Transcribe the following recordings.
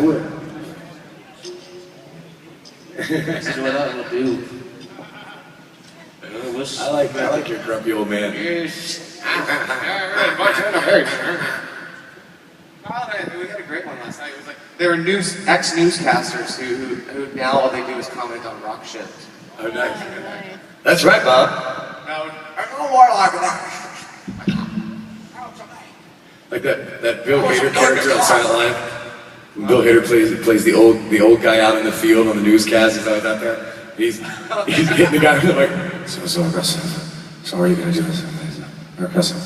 would. This is what I will do. I like your grumpy old man. We had a great one last night. It was like there were ex-newscasters who now all they do is comment on rock shit. Oh, nice. That's right, Bob. No, I'm no more like that. Like that Bill Hader character on Silent Life. When Bill Hader plays the old guy out in the field on the newscast. He's always out there. He's hitting the guy who's like, so aggressive. So are you gonna do this? You're aggressive.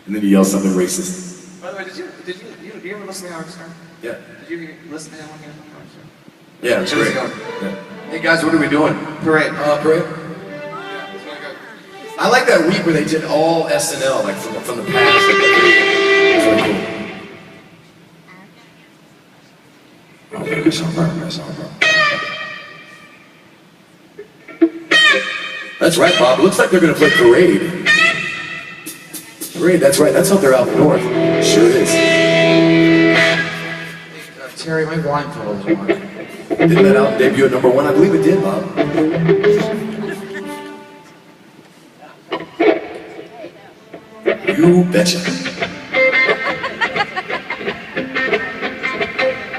And then he yells something racist. By the way, did you ever listen to Howard Stern? Yeah. Did you listen to him when you were on Howard Stern? Yeah, it's great. Yeah. Hey guys, what are we doing? Parade. Parade? Yeah, it's really good. I like that week where they did all SNL, like from the past. It was really cool. Okay, that's right, Bob. It looks like they're gonna play Parade. Parade, that's right. That's up there out north. Sure is. Terry, my blindfold is on. Didn't that album debut at #1? I believe it did, Bob. You betcha.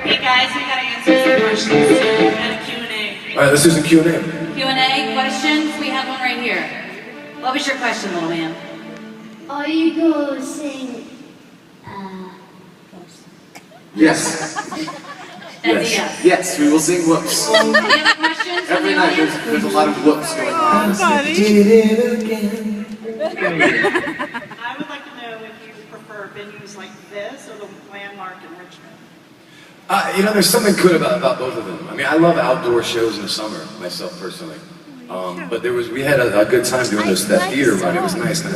Hey guys, we gotta answer some questions. We had a Q&A. All right, let's do some Q&A. Q&A questions. We have one right here. What was your question, little man? Are you going to sing, Yes. That's a yes. Yes, we will sing whoops. Any other questions from Every the night audience? there's a lot of whoops going on. Did it again. I would like to know if you prefer venues like this or the Landmark in Richmond. You know, there's something good about both of them. I mean, I love outdoor shows in the summer, myself personally. But we had a good time doing that theater run. It was nice, man.